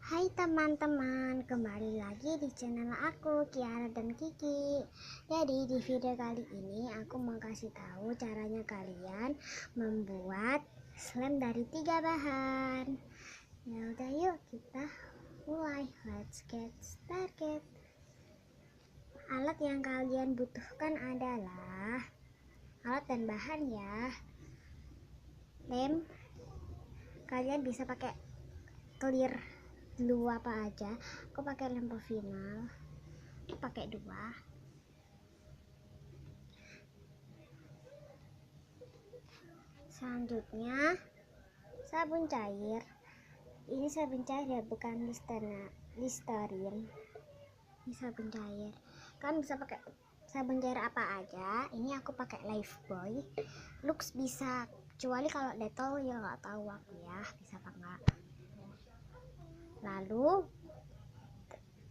Hai teman-teman, kembali lagi di channel aku, Kiara dan Kiki. Jadi di video kali ini aku mau kasih tahu caranya kalian membuat slime dari 3 bahan. Ya udah, yuk kita mulai. Let's get started. Alat yang kalian butuhkan adalah alat dan bahan ya. Lem, kalian bisa pakai clear glue apa aja. Aku pakai lem final, aku pakai 2. Selanjutnya sabun cair. Ini sabun cair ya, bukan Listerin. Ini sabun cair. Kan bisa pakai sabun cair apa aja. Ini aku pakai Lifebuoy. Lux bisa, kecuali kalau Dettol ya nggak tahu aku ya bisa apa enggak. Lalu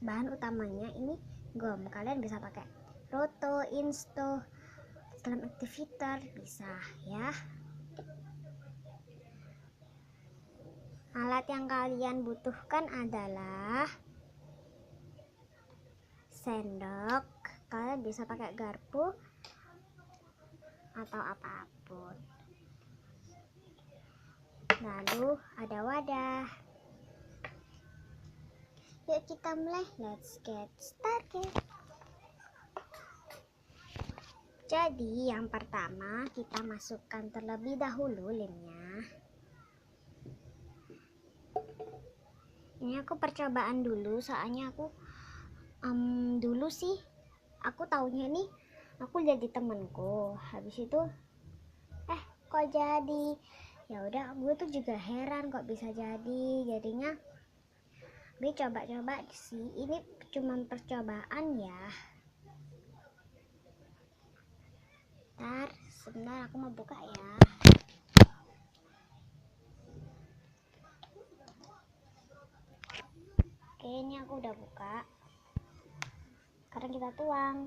bahan utamanya ini gom. Kalian bisa pakai Roto, Insto, Slime Activator bisa ya. Alat yang kalian butuhkan adalah sendok. Kalian bisa pakai garpu atau apapun. Lalu ada wadah. Yuk kita mulai. Let's get started. Jadi yang pertama kita masukkan terlebih dahulu lemnya. Ini aku percobaan dulu, soalnya aku dulu sih aku taunya nih aku jadi temenku, habis itu kok jadi. Ya udah, gue tuh juga heran kok bisa jadi. Jadinya gue coba-coba sih, ini cuma percobaan ya. Sebentar aku mau buka ya. Oke, ini aku udah buka. Sekarang kita tuang.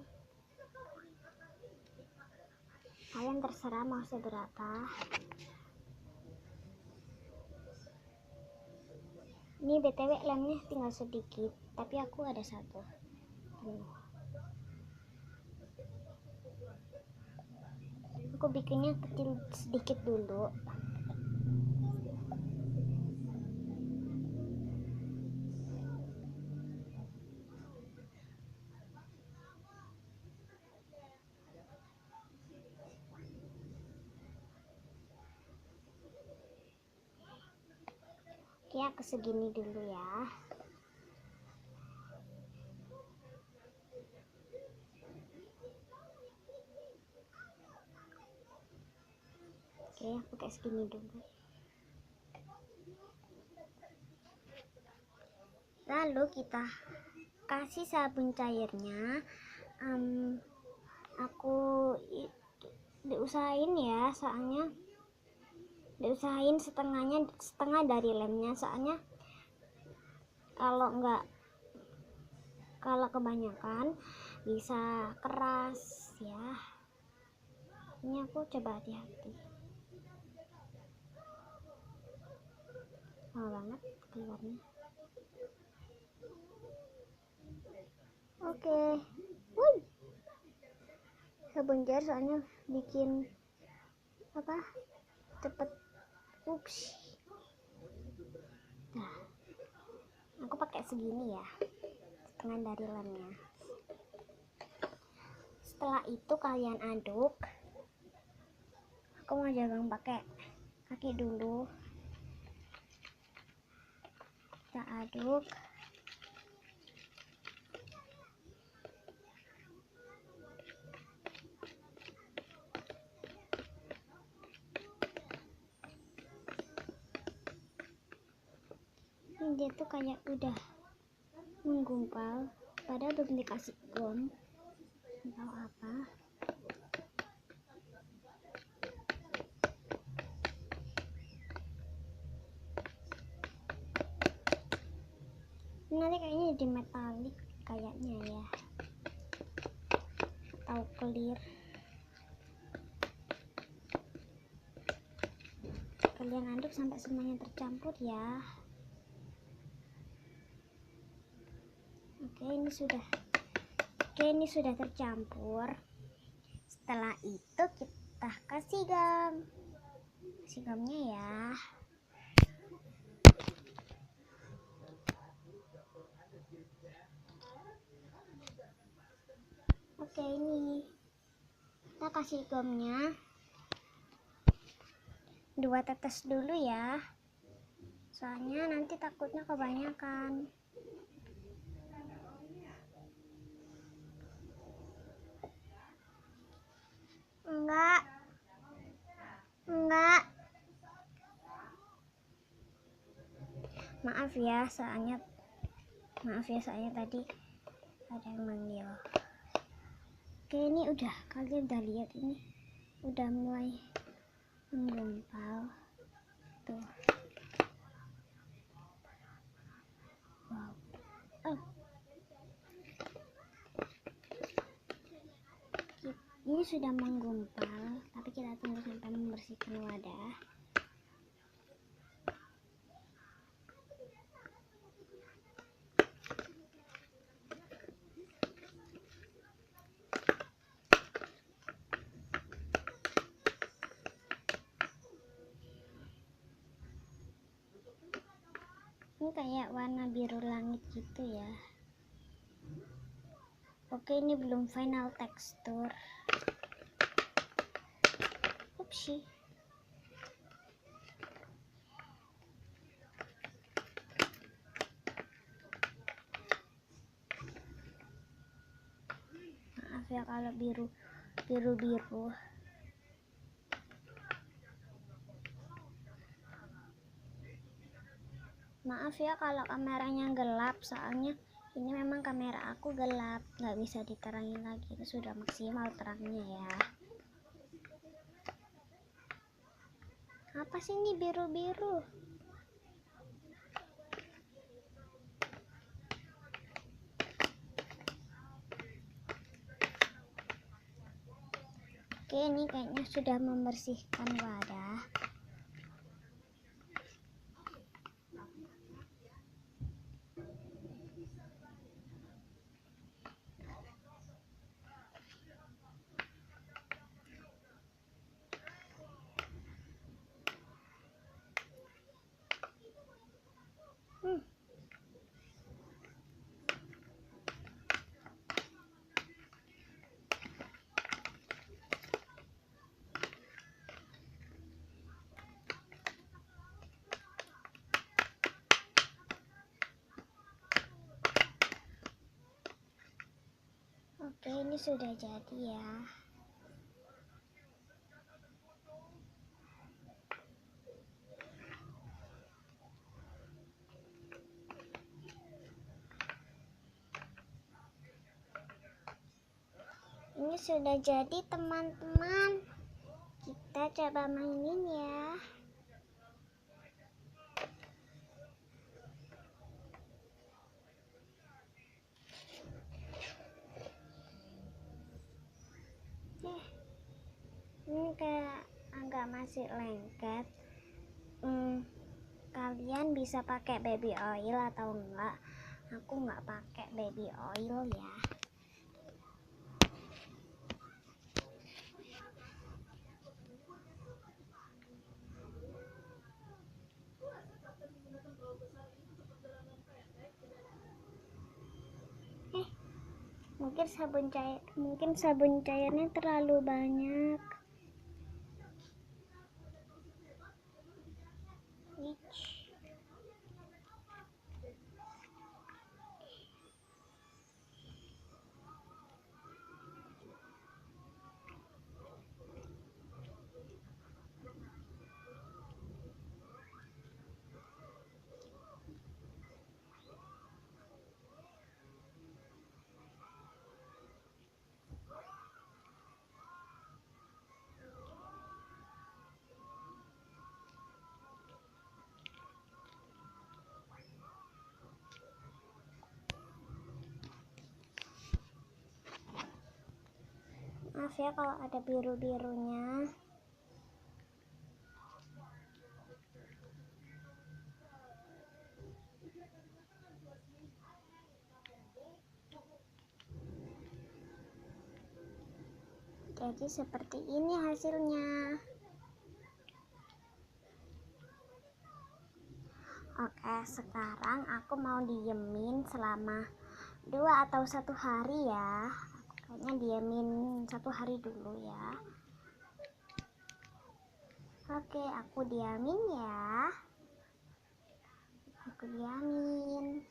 Kalian terserah mau seberapa. Ini BTW lemnya tinggal sedikit, tapi aku ada satu. Aku bikinnya kecil sedikit dulu. Oke, aku segini dulu ya. Oke, aku kayak segini dulu. Lalu kita kasih sabun cairnya. Aku diusahain ya, soalnya diusahain setengah dari lemnya, soalnya kalau kebanyakan bisa keras ya. Ini aku coba hati-hati. Lama banget keluarnya. Oke. Sabun cair soalnya bikin cepet. Ups. Nah, aku pakai segini ya, setengah dari lemnya. Setelah itu kalian aduk. Aku mau jagang pakai kaki dulu. Kita aduk. Ini dia tuh kayak udah menggumpal, padahal belum dikasih gom atau apa. Nanti kayaknya jadi metalik kayaknya ya, atau clear. Kalian aduk sampai semuanya tercampur ya. Oke, ini sudah tercampur. Setelah itu kita kasih gamnya ya. Oke, ini kita kasih gamnya 2 tetes dulu ya, soalnya nanti takutnya kebanyakan. Enggak. Maaf ya, soalnya tadi ada yang manggil. Oke, ini udah, kalian udah lihat ini udah mulai menggumpal tuh. Wow. Ini sudah menggumpal, tapi kita tunggu sampai membersihkan wadah. Ini kayak warna biru langit gitu ya. Oke, ini belum final tekstur. Upsi. Maaf ya kalau biru. Maaf ya kalau kameranya gelap, soalnya ini memang kamera aku gelap, nggak bisa diterangin lagi. Itu sudah maksimal terangnya ya. Apa sih ini biru-biru? Oke, ini kayaknya sudah membersihkan wadah. Oke, ini sudah jadi ya. Ini sudah jadi teman-teman. Kita coba mainin ya. Ini kayak agak masih lengket. Kalian bisa pakai baby oil atau enggak. Aku nggak pakai baby oil ya. Mungkin sabun cairnya terlalu banyak. Maaf ya kalau ada biru-birunya. Jadi seperti ini hasilnya. Oke, sekarang aku mau diemin selama 2 atau 1 hari ya. Kayaknya diemin 1 hari dulu ya. Oke, aku diamin ya. Aku diamin.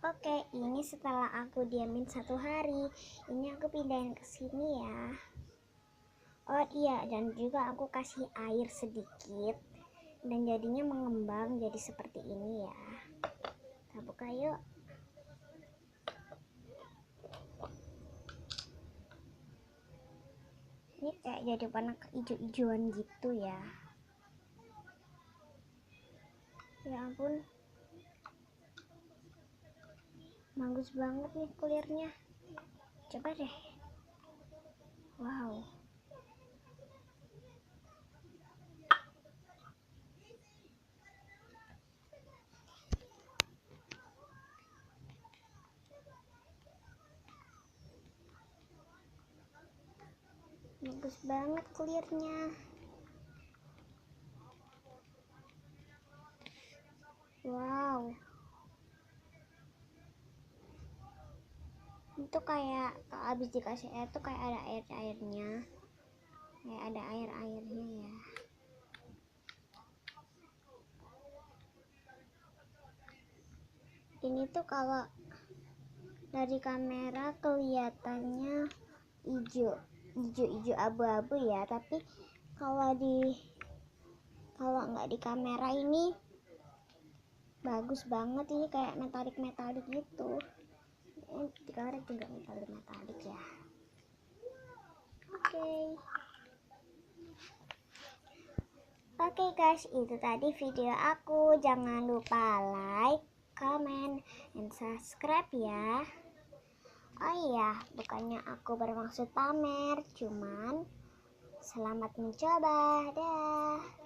Oke, ini setelah aku diamin 1 hari. Ini aku pindahin ke sini ya. Oh iya, dan juga aku kasih air sedikit. Dan jadinya mengembang jadi seperti ini ya. Kita buka yuk. Ini kayak jadi warna hijau-hijauan gitu ya. Ya ampun. Bagus banget nih kulirnya. Coba deh. Wow. Bagus banget kulirnya. Wow. Itu kayak habis dikasih air tuh kayak ada air-airnya. Kayak ada air-airnya ya. Ini tuh kalau dari kamera kelihatannya hijau abu-abu ya, tapi kalau nggak di kamera ini bagus banget. Ini kayak metalik gitu. Ini di kamera juga metalik ya. Oke guys, itu tadi video aku. Jangan lupa like, comment, and subscribe ya. Oh iya, bukannya aku bermaksud pamer, cuman selamat mencoba. Dah.